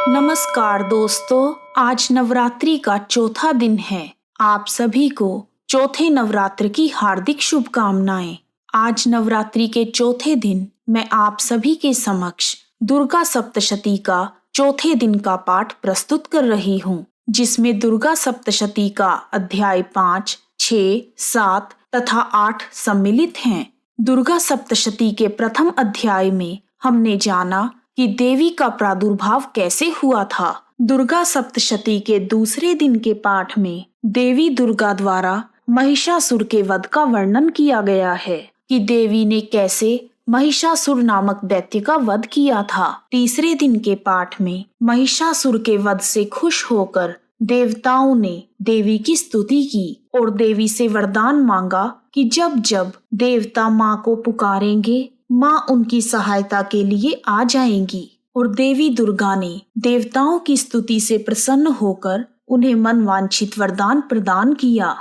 नमस्कार दोस्तों, आज नवरात्रि का चौथा दिन है। आप सभी को चौथे नवरात्र की हार्दिक शुभकामनाएं। आज नवरात्रि के चौथे दिन मैं आप सभी के समक्ष दुर्गा सप्तशती का चौथे दिन का पाठ प्रस्तुत कर रही हूँ, जिसमें दुर्गा सप्तशती का अध्याय 5, 6, 7 तथा 8 सम्मिलित हैं। दुर्गा सप्तशती के प्रथम अध्याय में हमने जाना कि देवी का प्रादुर्भाव कैसे हुआ था। दुर्गा सप्तशती के दूसरे दिन के पाठ में देवी दुर्गा द्वारा महिषासुर के वध का वर्णन किया गया है कि देवी ने कैसे महिषासुर नामक दैत्य का वध किया था। तीसरे दिन के पाठ में महिषासुर के वध से खुश होकर देवताओं ने देवी की स्तुति की और देवी से वरदान मांगा कि जब जब देवता माँ को पुकारेंगे, माँ उनकी सहायता के लिए आ जाएंगी। और देवी दुर्गा ने देवताओं की स्तुति से प्रसन्न होकर उन्हें मनवांछित वरदान प्रदान किया।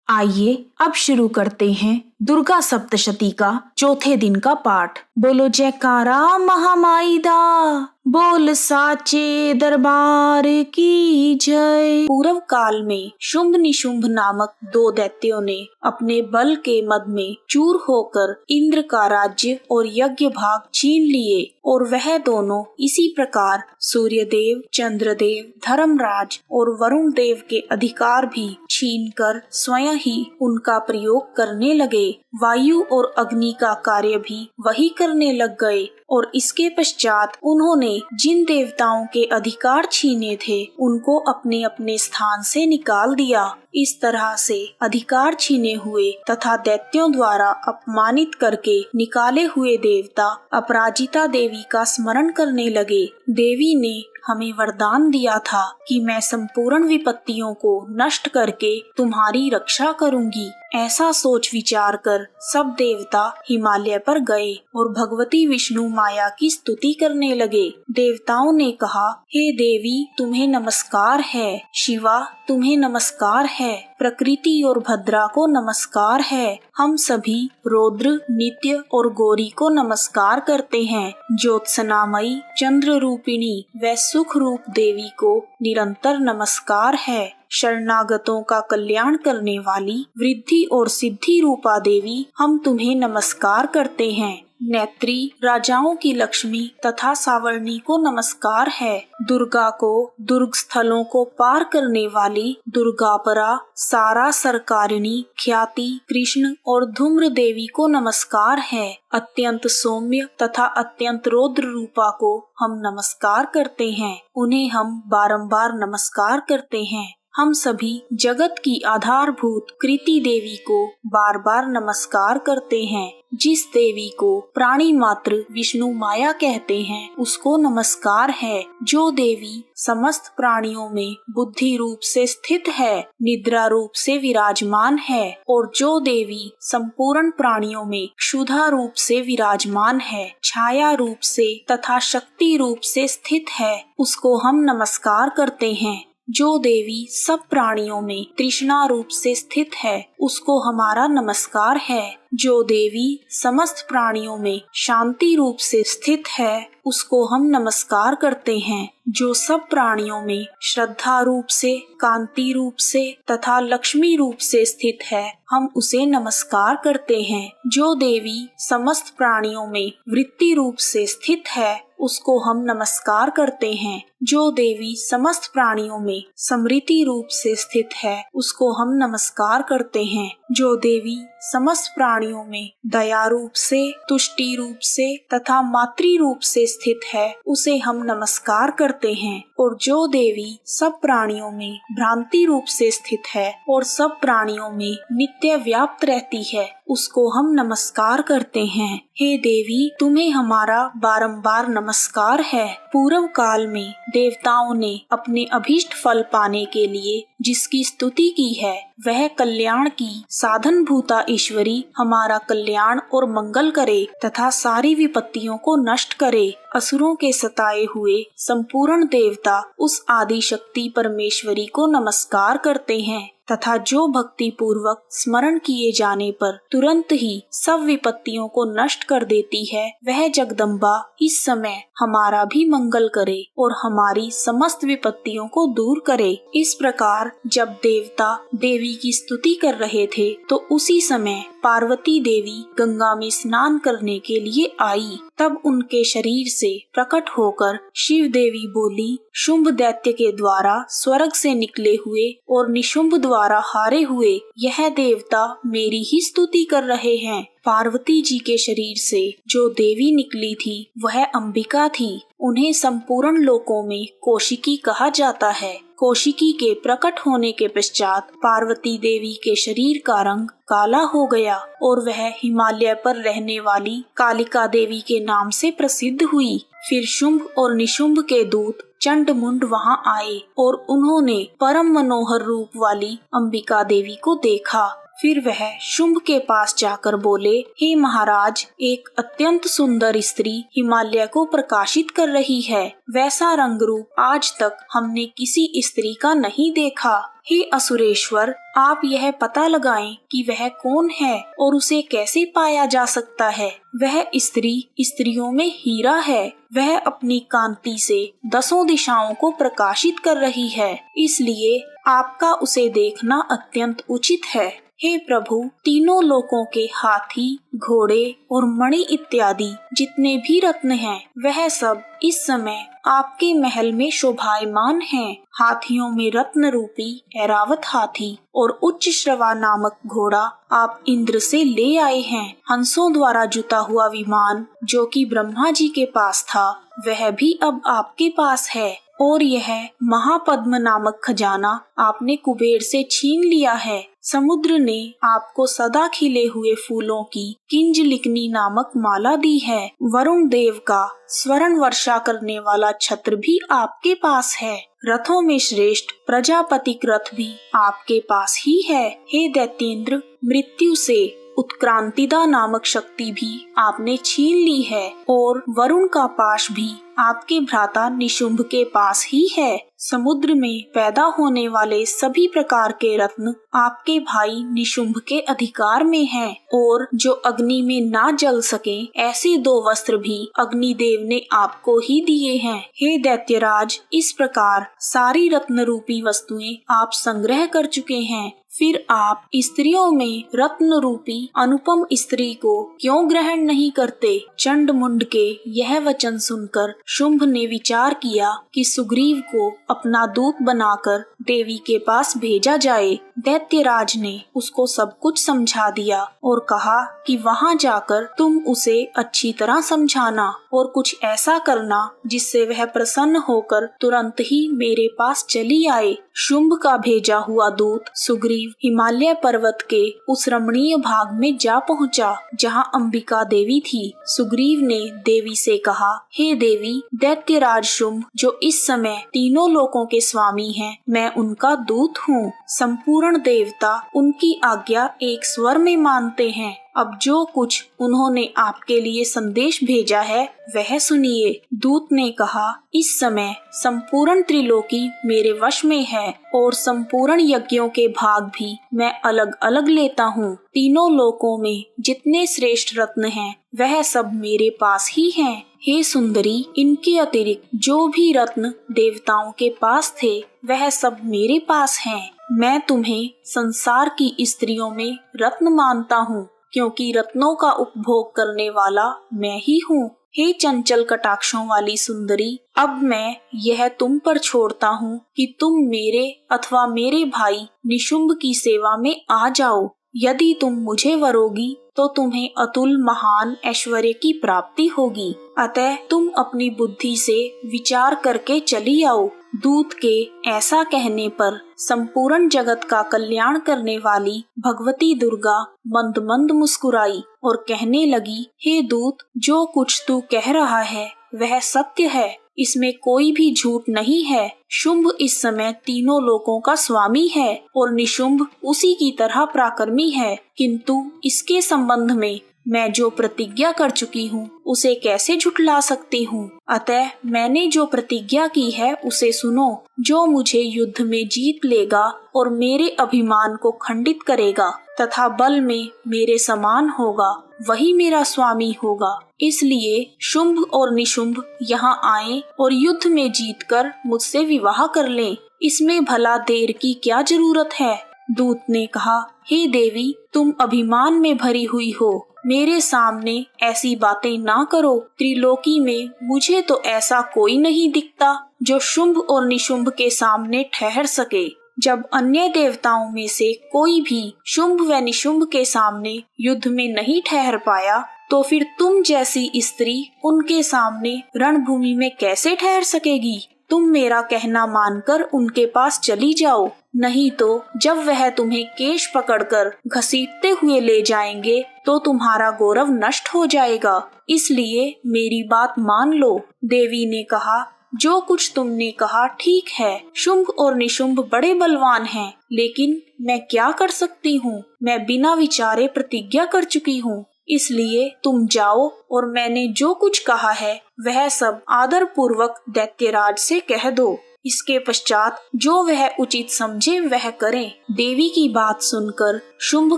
आइए अब शुरू करते हैं दुर्गा सप्तशती का चौथे दिन का पाठ। बोलो जयकारा महामाई दा, बोल साचे दरबार की जय। पूर्व काल में शुंभ निशुंभ नामक दो दैत्यों ने अपने बल के मद में चूर होकर इंद्र का राज्य और यज्ञ भाग छीन लिए और वह दोनों इसी प्रकार सूर्यदेव, चंद्रदेव, धर्मराज और वरुण देव के अधिकार भी छीनकर स्वयं ही उनका प्रयोग करने लगे। वायु और अग्नि का कार्य भी वही करने लग गए और इसके पश्चात उन्होंने जिन देवताओं के अधिकार छीने थे उनको अपने अपने स्थान से निकाल दिया। इस तरह से अधिकार छीने हुए तथा दैत्यों द्वारा अपमानित करके निकाले हुए देवता अपराजिता देवी का स्मरण करने लगे। देवी ने हमें वरदान दिया था कि मैं संपूर्ण विपत्तियों को नष्ट करके तुम्हारी रक्षा करूंगी। ऐसा सोच विचार कर सब देवता हिमालय पर गए और भगवती विष्णु माया की स्तुति करने लगे। देवताओं ने कहा, हे देवी तुम्हें नमस्कार है, शिवा तुम्हें नमस्कार है, प्रकृति और भद्रा को नमस्कार है। हम सभी रौद्र, नित्य और गौरी को नमस्कार करते हैं। ज्योत्सनामयी, चंद्र रूपिणी व सुख रूप देवी को निरंतर नमस्कार है। शरणागतों का कल्याण करने वाली वृद्धि और सिद्धि रूपा देवी हम तुम्हें नमस्कार करते हैं। नेत्री, राजाओं की लक्ष्मी तथा सावर्णी को नमस्कार है। दुर्गा को दुर्ग स्थलों को पार करने वाली दुर्गापरा, सारा सरकारिणी, ख्याति, कृष्ण और धूम्र देवी को नमस्कार है। अत्यंत सौम्य तथा अत्यंत रौद्र रूपा को हम नमस्कार करते हैं। उन्हें हम बारंबार नमस्कार करते हैं। हम सभी जगत की आधारभूत कृति देवी को बार बार नमस्कार करते हैं। जिस देवी को प्राणी मात्र विष्णु माया कहते हैं उसको नमस्कार है। जो देवी समस्त प्राणियों में बुद्धि रूप से स्थित है, निद्रा रूप से विराजमान है और जो देवी संपूर्ण प्राणियों में क्षुधा रूप से विराजमान है, छाया रूप से तथा शक्ति रूप से स्थित है, उसको हम नमस्कार करते हैं। जो देवी सब प्राणियों में तृष्णा रूप से स्थित है उसको हमारा नमस्कार है। जो देवी समस्त प्राणियों में शांति रूप से स्थित है उसको हम नमस्कार करते हैं। जो सब प्राणियों में श्रद्धा रूप से, कांति रूप से तथा लक्ष्मी रूप से स्थित है हम उसे नमस्कार करते हैं। जो देवी समस्त प्राणियों में वृत्ति रूप से स्थित है उसको हम नमस्कार करते हैं। जो देवी समस्त प्राणियों में समृद्धि रूप से स्थित है उसको हम नमस्कार करते हैं। जो देवी समस्त प्राणियों में दया रूप से, तुष्टि रूप से तथा मातृ रूप से स्थित है उसे हम नमस्कार करते हैं। और जो देवी सब प्राणियों में भ्रांति रूप से स्थित है और सब प्राणियों में नित्य व्याप्त रहती है उसको हम नमस्कार करते हैं। हे देवी तुम्हें हमारा बारंबार नमस्कार है। पूर्व काल में देवताओं ने अपने अभीष्ट फल पाने के लिए जिसकी स्तुति की है वह कल्याण की साधन भूता ईश्वरी हमारा कल्याण और मंगल करे तथा सारी विपत्तियों को नष्ट करे। असुरों के सताए हुए संपूर्ण देवता उस आदि शक्ति परमेश्वरी को नमस्कार करते हैं। तथा जो भक्ति पूर्वक स्मरण किए जाने पर तुरंत ही सब विपत्तियों को नष्ट कर देती है, वह जगदम्बा इस समय हमारा भी मंगल करे और हमारी समस्त विपत्तियों को दूर करे। इस प्रकार जब देवता देवी की स्तुति कर रहे थे तो उसी समय पार्वती देवी गंगा में स्नान करने के लिए आई। तब उनके शरीर से प्रकट होकर शिव देवी बोली, शुंभ दैत्य के द्वारा स्वर्ग से निकले हुए और निशुंभ द्वारा हारे हुए यह देवता मेरी ही स्तुति कर रहे हैं। पार्वती जी के शरीर से जो देवी निकली थी वह अंबिका थी। उन्हें संपूर्ण लोकों में कौशिकी कहा जाता है। कौशिकी के प्रकट होने के पश्चात पार्वती देवी के शरीर का रंग काला हो गया और वह हिमालय पर रहने वाली कालिका देवी के नाम से प्रसिद्ध हुई। फिर शुंभ और निशुंभ के दूत चंड मुंड वहां आए और उन्होंने परम मनोहर रूप वाली अंबिका देवी को देखा। फिर वह शुंभ के पास जाकर बोले, हे महाराज, एक अत्यंत सुंदर स्त्री हिमालय को प्रकाशित कर रही है। वैसा रंग रूप आज तक हमने किसी स्त्री का नहीं देखा। हे असुरेश्वर, आप यह पता लगाएं कि वह कौन है और उसे कैसे पाया जा सकता है। वह स्त्री स्त्रियों में हीरा है। वह अपनी कांति से 10 दिशाओं को प्रकाशित कर रही है, इसलिए आपका उसे देखना अत्यंत उचित है। हे प्रभु, तीनों लोकों के हाथी, घोड़े और मणि इत्यादि जितने भी रत्न हैं, वह सब इस समय आपके महल में शोभायमान हैं। हाथियों में रत्न रूपी ऐरावत हाथी और उच्च श्रवा नामक घोड़ा आप इंद्र से ले आए हैं। हंसों द्वारा जुता हुआ विमान जो कि ब्रह्मा जी के पास था, वह भी अब आपके पास है। और यह महापद्म नामक खजाना आपने कुबेर से छीन लिया है। समुद्र ने आपको सदा खिले हुए फूलों की किंजलिकनी नामक माला दी है। वरुण देव का स्वर्ण वर्षा करने वाला छत्र भी आपके पास है। रथों में श्रेष्ठ प्रजापतिक रथ भी आपके पास ही है। हे दैत्येंद्र, मृत्यु से उत्क्रांतिदा नामक शक्ति भी आपने छीन ली है और वरुण का पाश भी आपके भ्राता निशुंभ के पास ही है। समुद्र में पैदा होने वाले सभी प्रकार के रत्न आपके भाई निशुंभ के अधिकार में हैं और जो अग्नि में ना जल सके ऐसे 2 वस्त्र भी अग्निदेव ने आपको ही दिए हैं। हे दैत्यराज, इस प्रकार सारी रत्न रूपी वस्तुएं आप संग्रह कर चुके हैं। फिर आप स्त्रियों में रत्न रूपी अनुपम स्त्री को क्यों ग्रहण नहीं करते? चंड मुंड के यह वचन सुनकर शुंभ ने विचार किया कि सुग्रीव को अपना दूत बनाकर देवी के पास भेजा जाए। दैत्यराज ने उसको सब कुछ समझा दिया और कहा कि वहां जाकर तुम उसे अच्छी तरह समझाना और कुछ ऐसा करना जिससे वह प्रसन्न होकर तुरंत ही मेरे पास चली आए। शुंभ का भेजा हुआ दूत सुग्रीव हिमालय पर्वत के उस रमणीय भाग में जा पहुंचा जहां अंबिका देवी थी। सुग्रीव ने देवी से कहा, हे देवी, दैत्यराज शुंभ जो इस समय तीनों लोकों के स्वामी हैं, मैं उनका दूत हूँ। संपूर्ण देवता उनकी आज्ञा एक स्वर में मानते हैं। अब जो कुछ उन्होंने आपके लिए संदेश भेजा है वह सुनिए। दूत ने कहा, इस समय संपूर्ण त्रिलोकी मेरे वश में है और संपूर्ण यज्ञों के भाग भी मैं अलग अलग लेता हूँ। तीनों लोकों में जितने श्रेष्ठ रत्न हैं वह सब मेरे पास ही हैं। हे सुंदरी, इनके अतिरिक्त जो भी रत्न देवताओं के पास थे वह सब मेरे पास हैं। मैं तुम्हें संसार की स्त्रियों में रत्न मानता हूँ क्योंकि रत्नों का उपभोग करने वाला मैं ही हूँ। हे चंचल कटाक्षों वाली सुंदरी, अब मैं यह तुम पर छोड़ता हूँ कि तुम मेरे अथवा मेरे भाई निशुंभ की सेवा में आ जाओ। यदि तुम मुझे वरोगी तो तुम्हें अतुल महान ऐश्वर्य की प्राप्ति होगी। अतः तुम अपनी बुद्धि से विचार करके चली आओ। दूत के ऐसा कहने पर संपूर्ण जगत का कल्याण करने वाली भगवती दुर्गा मंद मंद मुस्कुराई और कहने लगी, हे दूत, जो कुछ तू कह रहा है वह सत्य है, इसमें कोई भी झूठ नहीं है। शुंभ इस समय तीनों लोकों का स्वामी है और निशुंभ उसी की तरह पराक्रमी है, किंतु इसके संबंध में मैं जो प्रतिज्ञा कर चुकी हूँ उसे कैसे झुठला सकती हूँ। अतः मैंने जो प्रतिज्ञा की है उसे सुनो। जो मुझे युद्ध में जीत लेगा और मेरे अभिमान को खंडित करेगा तथा बल में मेरे समान होगा, वही मेरा स्वामी होगा। इसलिए शुंभ और निशुंभ यहाँ आए और युद्ध में जीतकर मुझसे विवाह कर लें। इसमें भला देर की क्या जरूरत है। दूत ने कहा, हे देवी, तुम अभिमान में भरी हुई हो, मेरे सामने ऐसी बातें ना करो। त्रिलोकी में मुझे तो ऐसा कोई नहीं दिखता जो शुंभ और निशुंभ के सामने ठहर सके। जब अन्य देवताओं में से कोई भी शुंभ व निशुंभ के सामने युद्ध में नहीं ठहर पाया, तो फिर तुम जैसी स्त्री उनके सामने रणभूमि में कैसे ठहर सकेगी। तुम मेरा कहना मानकर उनके पास चली जाओ, नहीं तो जब वह तुम्हें केश पकड़कर घसीटते हुए ले जाएंगे तो तुम्हारा गौरव नष्ट हो जाएगा। इसलिए मेरी बात मान लो। देवी ने कहा, जो कुछ तुमने कहा ठीक है। शुंभ और निशुंभ बड़े बलवान हैं, लेकिन मैं क्या कर सकती हूँ। मैं बिना विचारे प्रतिज्ञा कर चुकी हूँ। इसलिए तुम जाओ और मैंने जो कुछ कहा है वह सब आदर पूर्वक दैत्यराज से कह दो। इसके पश्चात जो वह उचित समझे वह करें। देवी की बात सुनकर शुंभ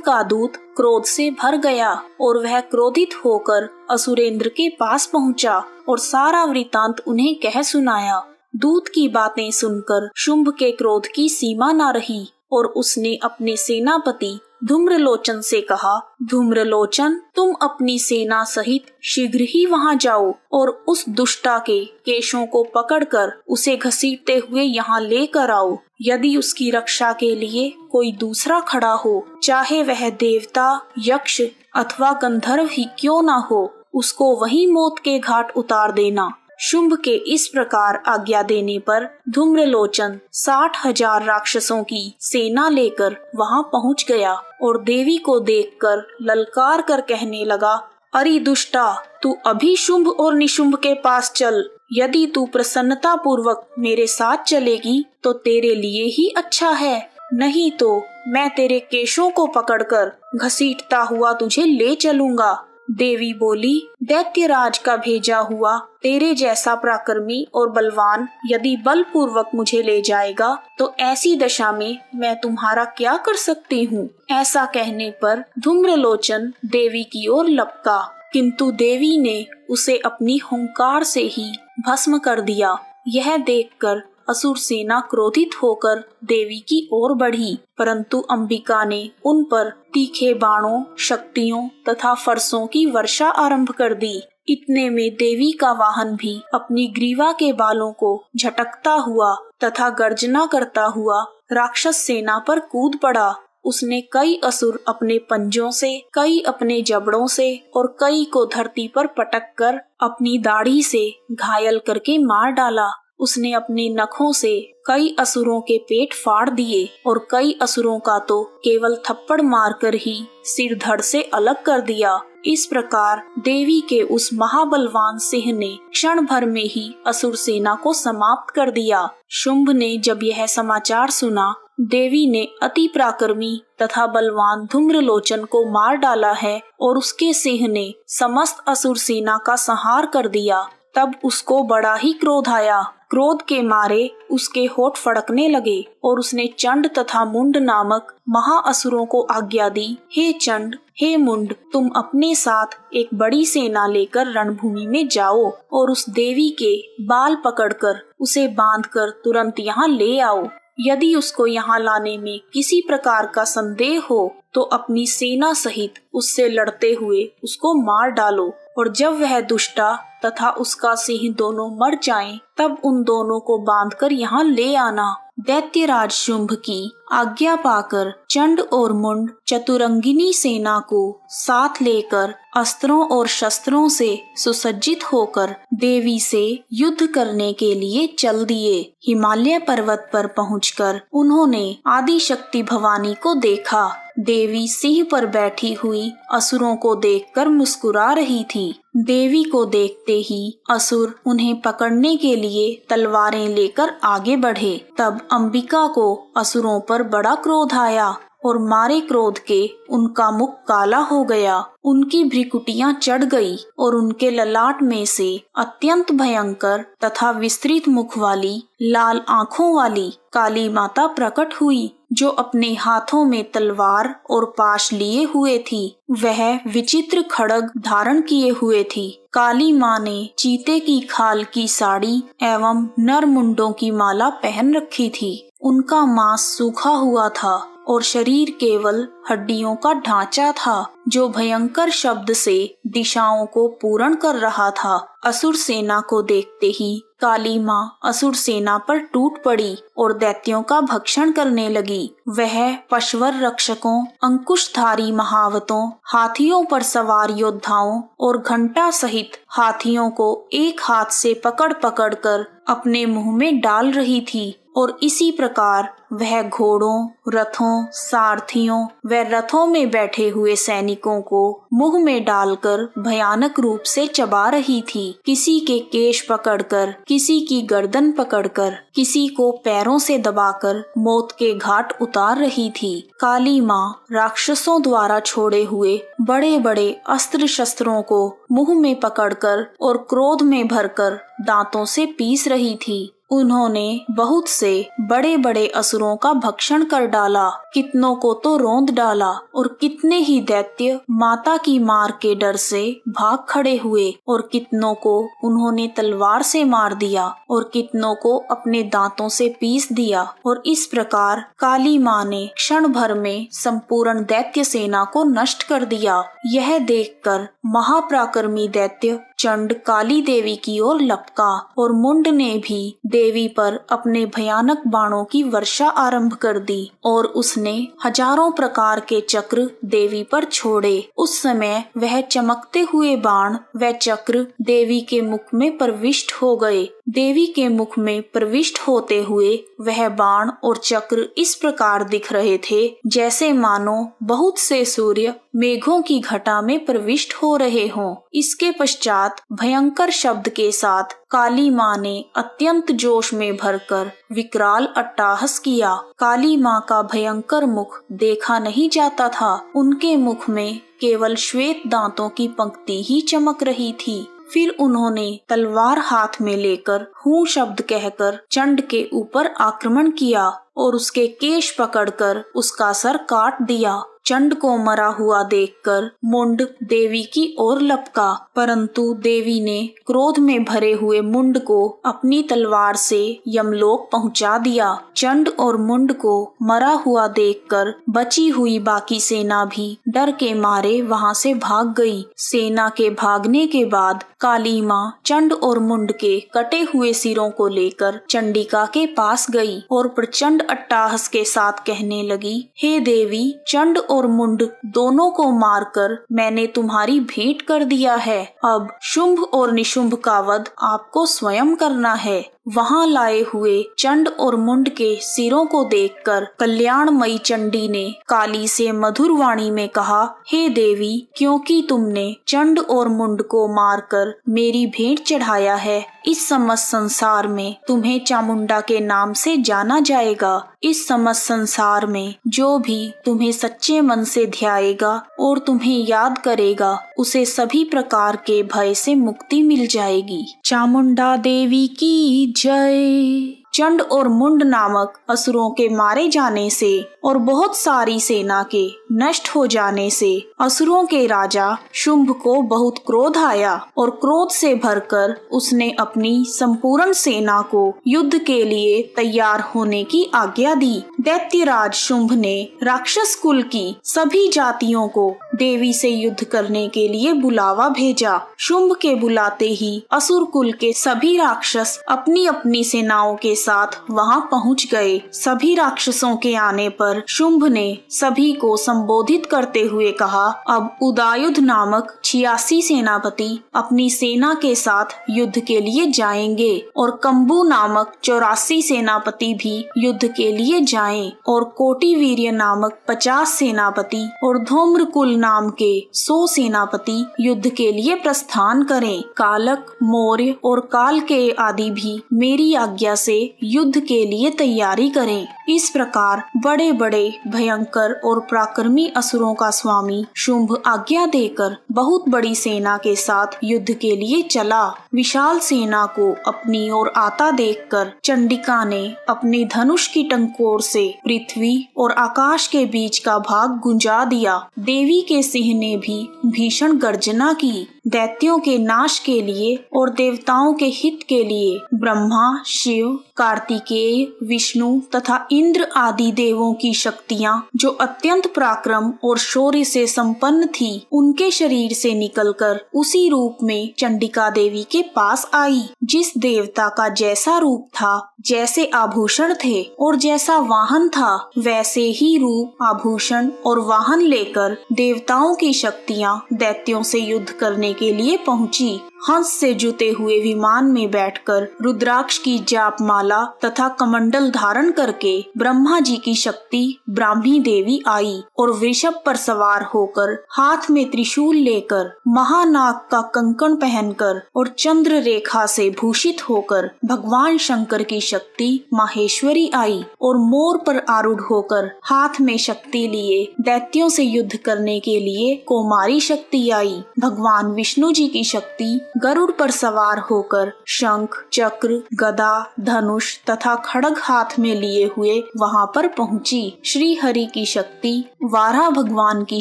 का दूत क्रोध से भर गया और वह क्रोधित होकर असुरेंद्र के पास पहुंचा और सारा वृतांत उन्हें कह सुनाया। दूत की बातें सुनकर शुंभ के क्रोध की सीमा न रही और उसने अपने सेनापति धूम्रलोचन से कहा, धूम्रलोचन, तुम अपनी सेना सहित शीघ्र ही वहां जाओ और उस दुष्टा के केशों को पकड़कर उसे घसीटते हुए यहाँ लेकर आओ। यदि उसकी रक्षा के लिए कोई दूसरा खड़ा हो, चाहे वह देवता, यक्ष अथवा गंधर्व ही क्यों ना हो, उसको वहीं मौत के घाट उतार देना। शुंभ के इस प्रकार आज्ञा देने पर धूम्रलोचन 60,000 राक्षसों की सेना लेकर वहां पहुंच गया और देवी को देखकर ललकार कर कहने लगा, अरे दुष्टा, तू अभी शुंभ और निशुंभ के पास चल। यदि तू प्रसन्नता पूर्वक मेरे साथ चलेगी तो तेरे लिए ही अच्छा है, नहीं तो मैं तेरे केशों को पकड़कर घसीटता हुआ तुझे ले चलूंगा। देवी बोली, दैत्यराज का भेजा हुआ तेरे जैसा पराक्रमी और बलवान यदि बलपूर्वक मुझे ले जाएगा तो ऐसी दशा में मैं तुम्हारा क्या कर सकती हूँ। ऐसा कहने पर धूम्रलोचन देवी की ओर लपका, किंतु देवी ने उसे अपनी हुंकार से ही भस्म कर दिया। यह देखकर असुर सेना क्रोधित होकर देवी की ओर बढ़ी, परंतु अंबिका ने उन पर तीखे बाणों, शक्तियों तथा फरसों की वर्षा आरंभ कर दी। इतने में देवी का वाहन भी अपनी ग्रीवा के बालों को झटकता हुआ तथा गर्जना करता हुआ राक्षस सेना पर कूद पड़ा। उसने कई असुर अपने पंजों से, कई अपने जबड़ों से और कई को धरती पर पटक कर अपनी दाढ़ी से घायल करके मार डाला। उसने अपने नखों से कई असुरों के पेट फाड़ दिए और कई असुरों का तो केवल थप्पड़ मारकर ही सिर धड़ से अलग कर दिया। इस प्रकार देवी के उस महाबलवान सिंह ने क्षण भर में ही असुर सेना को समाप्त कर दिया। शुंभ ने जब यह समाचार सुना, देवी ने अति पराक्रमी तथा बलवान धूम्रलोचन को मार डाला है और उसके सिंह ने समस्त असुर सेना का संहार कर दिया, तब उसको बड़ा ही क्रोध आया। क्रोध के मारे उसके होठ फड़कने लगे और उसने चंड तथा मुंड नामक महाअसुरों को आज्ञा दी, हे चंड, हे मुंड, तुम अपने साथ एक बड़ी सेना लेकर रणभूमि में जाओ और उस देवी के बाल पकड़कर उसे बांधकर तुरंत यहाँ ले आओ। यदि उसको यहाँ लाने में किसी प्रकार का संदेह हो तो अपनी सेना सहित उससे लड़ते हुए उसको मार डालो और जब वह दुष्टा तथा उसका सिंह दोनों मर जाएं, तब उन दोनों को बांधकर यहाँ ले आना। दैत्यराज शुंभ की आज्ञा पाकर चंड और मुंड चतुरंगिनी सेना को साथ लेकर अस्त्रों और शस्त्रों से सुसज्जित होकर देवी से युद्ध करने के लिए चल दिए। हिमालय पर्वत पर पहुंचकर उन्होंने आदि शक्ति भवानी को देखा। देवी सिंह पर बैठी हुई असुरों को देखकर मुस्कुरा रही थी। देवी को देखते ही असुर उन्हें पकड़ने के लिए तलवारें लेकर आगे बढ़े। तब अंबिका को असुरों पर बड़ा क्रोध आया और मारे क्रोध के उनका मुख काला हो गया, उनकी भ्रिकुटियां चढ़ गई और उनके ललाट में से अत्यंत भयंकर तथा विस्तृत मुख वाली लाल आंखों वाली काली माता प्रकट हुई, जो अपने हाथों में तलवार और पाश लिए हुए थी। वह विचित्र खड्ग धारण किए हुए थी। काली माँ ने चीते की खाल की साड़ी एवं नर मुंडों की माला पहन रखी थी। उनका मांस सूखा हुआ था और शरीर केवल हड्डियों का ढांचा था, जो भयंकर शब्द से दिशाओं को पूर्ण कर रहा था। असुर सेना को देखते ही काली माँ असुर सेना पर टूट पड़ी और दैत्यों का भक्षण करने लगी। वह पशवर रक्षकों, अंकुशधारी महावतों, हाथियों पर सवार योद्धाओं और घंटा सहित हाथियों को एक हाथ से पकड़ पकड़ कर अपने मुंह में डाल रही थी और इसी प्रकार वह घोड़ों, रथों, सारथियों व रथों में बैठे हुए सैनिकों को मुंह में डालकर भयानक रूप से चबा रही थी। किसी के केश पकड़कर, किसी की गर्दन पकड़कर, किसी को पैरों से दबाकर मौत के घाट उतार रही थी। काली माँ राक्षसों द्वारा छोड़े हुए बड़े बड़े अस्त्र शस्त्रों को मुंह में पकड़कर और क्रोध में भरकर दांतों से पीस रही थी। उन्होंने बहुत से बड़े बड़े असुरों का भक्षण कर डाला, कितनों को तो रौंद डाला और कितने ही दैत्य माता की मार के डर से भाग खड़े हुए और कितनों को उन्होंने तलवार से मार दिया और कितनों को अपने दांतों से पीस दिया। और इस प्रकार काली माँ ने क्षण भर में संपूर्ण दैत्य सेना को नष्ट कर दिया। यह देखकर महापराक्रमी दैत्य चंड काली देवी की ओर लपका और मुंड ने भी देवी पर अपने भयानक बाणों की वर्षा आरंभ कर दी और उसने हजारों प्रकार के चक्र देवी पर छोड़े। उस समय वह चमकते हुए बाण व चक्र देवी के मुख में प्रविष्ट हो गए। देवी के मुख में प्रविष्ट होते हुए वह बाण और चक्र इस प्रकार दिख रहे थे जैसे मानो बहुत से सूर्य मेघों की घटा में प्रविष्ट हो रहे हों। इसके पश्चात भयंकर शब्द के साथ काली माँ ने अत्यंत जोश में भरकर विकराल अट्टहास किया। काली माँ का भयंकर मुख देखा नहीं जाता था। उनके मुख में केवल श्वेत दांतों की पंक्ति ही चमक रही थी। फिर उन्होंने तलवार हाथ में लेकर हूँ शब्द कहकर चंड के ऊपर आक्रमण किया और उसके केश पकड़कर उसका सर काट दिया। चंड को मरा हुआ देखकर मुंड देवी की ओर लपका, परंतु देवी ने क्रोध में भरे हुए मुंड को अपनी तलवार से यमलोक पहुंचा दिया। चंड और मुंड को मरा हुआ देखकर बची हुई बाकी सेना भी डर के मारे वहां से भाग गई। सेना के भागने के बाद काली माँ चंड और मुंड के कटे हुए सिरों को लेकर चंडिका के पास गई और प्रचंड अट्टहास के साथ कहने लगी, हे देवी, चंड और मुंड दोनों को मारकर मैंने तुम्हारी भेंट कर दिया है। अब शुंभ और निशुंभ का वध आपको स्वयं करना है। वहां लाए हुए चंड और मुंड के सिरों को देखकर कल्याणमयी चंडी ने काली से मधुर वाणी में कहा, हे देवी, क्योंकि तुमने चंड और मुंड को मारकर मेरी भेंट चढ़ाया है, इस समस्त संसार में तुम्हें चामुंडा के नाम से जाना जाएगा। इस समस्त संसार में जो भी तुम्हें सच्चे मन से ध्याएगा और तुम्हें याद करेगा, उसे सभी प्रकार के भय से मुक्ति मिल जाएगी। चामुंडा देवी की जय। चंड और मुंड नामक असुरों के मारे जाने से और बहुत सारी सेना के नष्ट हो जाने से असुरों के राजा शुंभ को बहुत क्रोध आया और क्रोध से भरकर उसने अपनी संपूर्ण सेना को युद्ध के लिए तैयार होने की आज्ञा दी। दैत्यराज शुंभ ने राक्षस कुल की सभी जातियों को देवी से युद्ध करने के लिए बुलावा भेजा। शुंभ के बुलाते ही असुर कुल के सभी राक्षस अपनी अपनी सेनाओं के साथ वहां पहुंच गए। सभी राक्षसों के आने पर शुंभ ने सभी को संबोधित करते हुए कहा, अब उदायुध नामक 86 सेनापति अपनी सेना के साथ युद्ध के लिए जाएंगे और कंबू नामक 84 सेनापति भी युद्ध के लिए जाएंगे। जाएं और कोटिवीर्य नामक 50 सेनापति और धूम्रकुल नाम के 100 सेनापति युद्ध के लिए प्रस्थान करें। कालक, मौर्य और कालकेय आदि भी मेरी आज्ञा से युद्ध के लिए तैयारी करें। इस प्रकार बड़े बड़े भयंकर और पराक्रमी असुरों का स्वामी शुंभ आज्ञा देकर बहुत बड़ी सेना के साथ युद्ध के लिए चला। विशाल सेना को अपनी ओर आता देखकर चंडिका ने अपने धनुष की टंकोर से पृथ्वी और आकाश के बीच का भाग गुंजा दिया। देवी के सिंह ने भी भीषण गर्जना की। दैत्यों के नाश के लिए और देवताओं के हित के लिए ब्रह्मा, शिव, कार्तिकेय, विष्णु तथा इंद्र आदि देवों की शक्तियां जो अत्यंत पराक्रम और शौर्य से संपन्न थी, उनके शरीर से निकलकर उसी रूप में चंडिका देवी के पास आई। जिस देवता का जैसा रूप था, जैसे आभूषण थे और जैसा वाहन था, वैसे ही रूप, आभूषण और वाहन लेकर देवताओं की शक्तियां दैत्यों से युद्ध करने के लिए पहुंची। हंस से जुते हुए विमान में बैठकर रुद्राक्ष की जाप माला तथा कमंडल धारण करके ब्रह्मा जी की शक्ति ब्राह्मी देवी आई और वृषभ पर सवार होकर हाथ में त्रिशूल लेकर महानाग का कंकण पहनकर और चंद्र रेखा से भूषित होकर भगवान शंकर की शक्ति माहेश्वरी आई और मोर पर आरूढ़ होकर हाथ में शक्ति लिए दैत्यों से युद्ध करने के लिए कौमारी शक्ति आई। भगवान विष्णु जी की शक्ति गरुड़ पर सवार होकर शंख, चक्र, गदा, धनुष तथा खड्ग हाथ में लिए हुए वहां पर पहुंची। श्री हरि की शक्ति वाराह भगवान की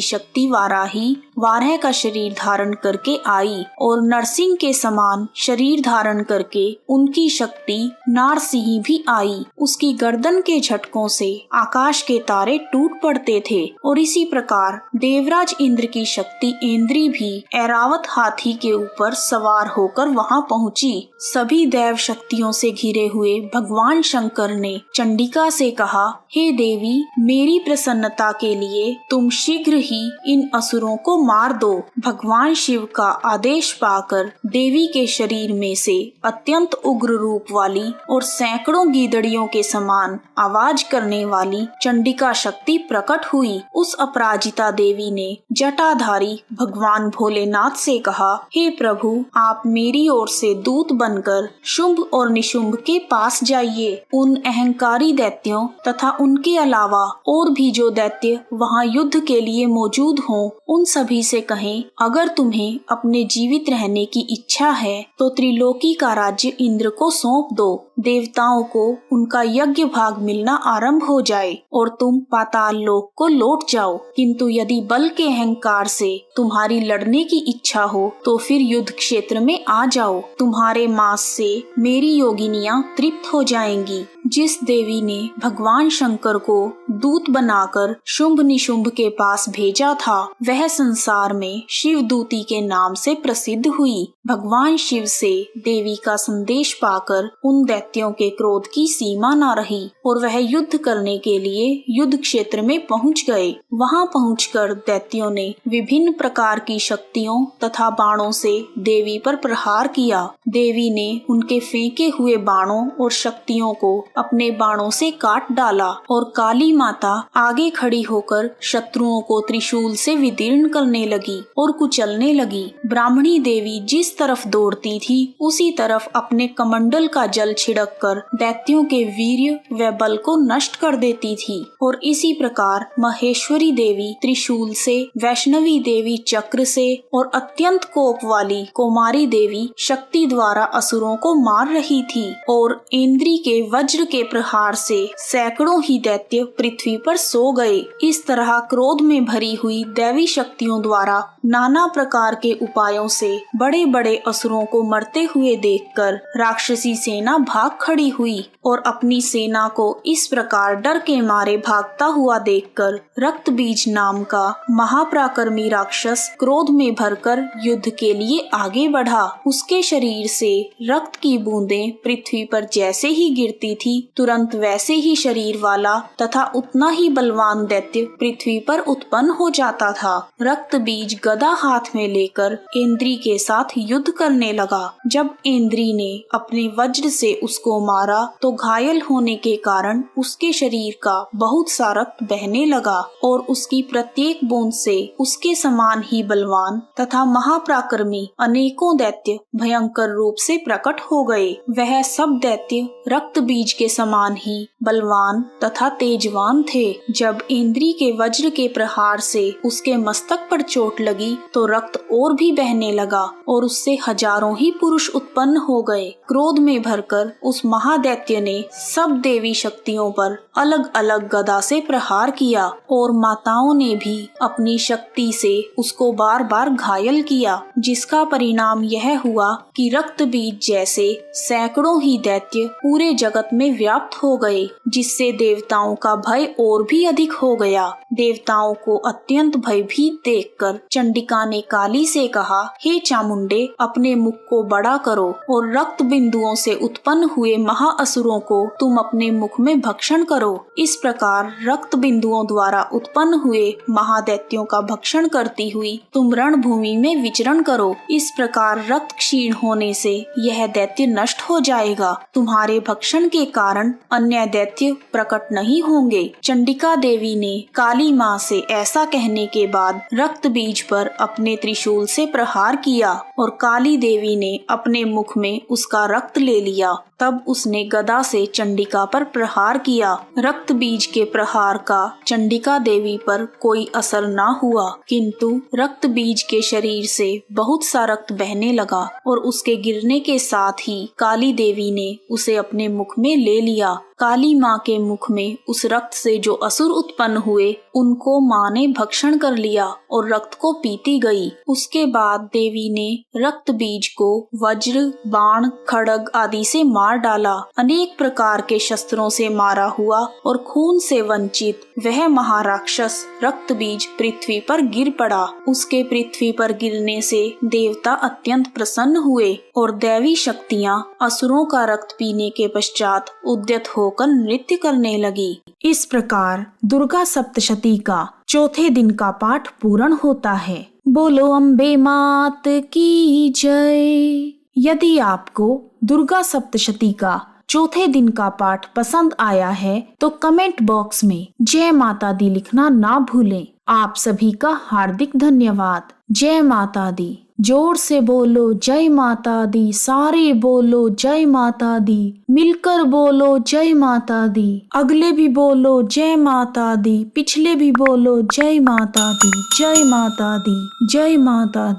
शक्ति वाराही वाराह का शरीर धारण करके आई और नरसिंह के समान शरीर धारण करके उनकी शक्ति नारसिंह भी आई। उसकी गर्दन के झटकों से आकाश के तारे टूट पड़ते थे और इसी प्रकार देवराज इंद्र की शक्ति इंद्री भी ऐरावत हाथी के ऊपर सवार होकर वहां पहुंची। सभी दैव शक्तियों से घिरे हुए भगवान शंकर ने चंडिका से कहा, हे देवी, मेरी प्रसन्नता के लिए तुम शीघ्र ही इन असुरों को मार दो। भगवान शिव का आदेश पाकर देवी के शरीर में से अत्यंत उग्र रूप वाली और सैकड़ों गीदड़ियों के समान आवाज करने वाली चंडिका शक्ति प्रकट हुई। उस अपराजिता देवी ने जटाधारी भगवान भोलेनाथ से कहा, हे प्रभु, आप मेरी ओर से दूत बनकर शुंभ और निशुंभ के पास जाइए। उन अहंकारी दैत्यों तथा उनके अलावा और भी जो दैत्य वहां युद्ध के लिए मौजूद हों, उन सभी से कहें, अगर तुम्हें अपने जीवित रहने की इच्छा है तो त्रिलोकी का राज्य इंद्र को सौंप दो। देवताओं को उनका यज्ञ भाग मिलना आरंभ हो जाए और तुम पाताल लोक को लौट जाओ। किंतु यदि बल के अहंकार से तुम्हारी लड़ने की इच्छा हो तो फिर युद्ध क्षेत्र में आ जाओ। तुम्हारे मांस से मेरी योगिनियां तृप्त हो जाएंगी। जिस देवी ने भगवान शंकर को दूत बनाकर शुंभ निशुंभ के पास भेजा था, वह संसार में शिव दूती के नाम से प्रसिद्ध हुई। भगवान शिव से देवी का संदेश पाकर उन दैत्यों के क्रोध की सीमा न रही और वह युद्ध करने के लिए युद्ध क्षेत्र में पहुंच गए। वहां पहुंचकर दैत्यों ने विभिन्न प्रकार की शक्तियों तथा बाणों से देवी पर प्रहार किया। देवी ने उनके फेंके हुए बाणों और शक्तियों को अपने बाणों से काट डाला और काली माता आगे खड़ी होकर शत्रुओं को त्रिशूल से विदीर्ण करने लगी और कुचलने लगी। ब्राह्मणी देवी जिस तरफ दौड़ती थी उसी तरफ अपने कमंडल का जल छिड़क कर दैत्यों के वीर्य व बल को नष्ट कर देती थी और इसी प्रकार महेश्वरी देवी त्रिशूल से, वैष्णवी देवी चक्र से और अत्यंत कोप वाली कौमारी देवी शक्ति द्वारा असुरों को मार रही थी और इंद्री के वज्र के प्रहार से सैकड़ों ही दैत्य पृथ्वी पर सो गए। इस तरह क्रोध में भरी हुई दैवी शक्तियों द्वारा नाना प्रकार के उपायों से बड़े बड़े असुरों को मरते हुए देखकर राक्षसी सेना भाग खड़ी हुई और अपनी सेना को इस प्रकार डर के मारे भागता हुआ देखकर रक्त बीज नाम का महापराक्रमी राक्षस क्रोध में भरकर युद्ध के लिए आगे बढ़ा। उसके शरीर से रक्त की बूंदें पृथ्वी पर जैसे ही गिरती थी तुरंत वैसे ही शरीर वाला तथा उतना ही बलवान दैत्य पृथ्वी पर उत्पन्न हो जाता था। रक्त बीज गदा हाथ में लेकर इंद्री के साथ युद्ध करने लगा। जब इंद्री ने अपने वज्र से उसको मारा तो घायल होने के कारण उसके शरीर का बहुत सा रक्त बहने लगा और उसकी प्रत्येक बूंद से उसके समान ही बलवान तथा महापराक्रमी अनेकों दैत्य भयंकर रूप से प्रकट हो गए। वह सब दैत्य रक्त बीज के समान ही बलवान तथा तेजवान थे। जब इंद्री के वज्र के प्रहार से उसके मस्तक पर चोट लगी तो रक्त और भी बहने लगा और उससे हजारों ही पुरुष उत्पन्न हो गए। क्रोध में भरकर उस महादैत्य ने सब देवी शक्तियों पर अलग अलग गदा से प्रहार किया और माताओं ने भी अपनी शक्ति से उसको बार बार घायल किया, जिसका परिणाम यह हुआ कि रक्त बीज जैसे सैकड़ों ही दैत्य पूरे जगत में व्याप्त हो गए, जिससे देवताओं का भय और भी अधिक हो गया। देवताओं को अत्यंत भयभीत देखकर चंडिका ने काली से कहा, हे चामुंडे, अपने मुख को बड़ा करो और रक्त बिंदुओं से उत्पन्न हुए महाअसुरों को तुम अपने मुख में भक्षण करो। इस प्रकार रक्त बिंदुओं द्वारा उत्पन्न हुए महादैत्यों का भक्षण करती हुई तुम रणभूमि में विचरण करो। इस प्रकार रक्त क्षीण होने से यह दैत्य नष्ट हो जाएगा। तुम्हारे भक्षण के कारण अन्य दैत्य प्रकट नहीं होंगे। चंडिका देवी ने काली माँ से ऐसा कहने के बाद रक्त बीज पर अपने त्रिशूल से प्रहार किया और काली देवी ने अपने मुख में उसका रक्त ले लिया। तब उसने गदा से चंडिका पर प्रहार किया। रक्त बीज के प्रहार का चंडिका देवी पर कोई असर न हुआ, किंतु रक्त बीज के शरीर से बहुत सा रक्त बहने लगा और उसके गिरने के साथ ही काली देवी ने उसे अपने मुख में ले लिया। काली माँ के मुख में उस रक्त से जो असुर उत्पन्न हुए उनको माँ ने भक्षण कर लिया और रक्त को पीती गई। उसके बाद देवी ने रक्त बीज को वज्र, बाण, खड्ग आदि से मार डाला। अनेक प्रकार के शस्त्रों से मारा हुआ और खून से वंचित वह महाराक्षस रक्त बीज पृथ्वी पर गिर पड़ा। उसके पृथ्वी पर गिरने से देवता अत्यंत प्रसन्न हुए और दैवी शक्तियाँ असुरों का रक्त पीने के पश्चात उद्यत होकर नृत्य करने लगी। इस प्रकार दुर्गा सप्तशती का चौथे दिन का पाठ पूर्ण होता है। बोलो अम्बे मात की जय। यदि आपको दुर्गा सप्तशती का चौथे दिन का पाठ पसंद आया है तो कमेंट बॉक्स में जय माता दी लिखना ना भूलें। आप सभी का हार्दिक धन्यवाद। जय माता दी। जोर से बोलो जय माता दी, सारे बोलो जय माता दी, मिलकर बोलो जय माता दी, अगले भी बोलो जय माता दी, पिछले भी बोलो जय माता दी, जय माता दी, जय माता दी।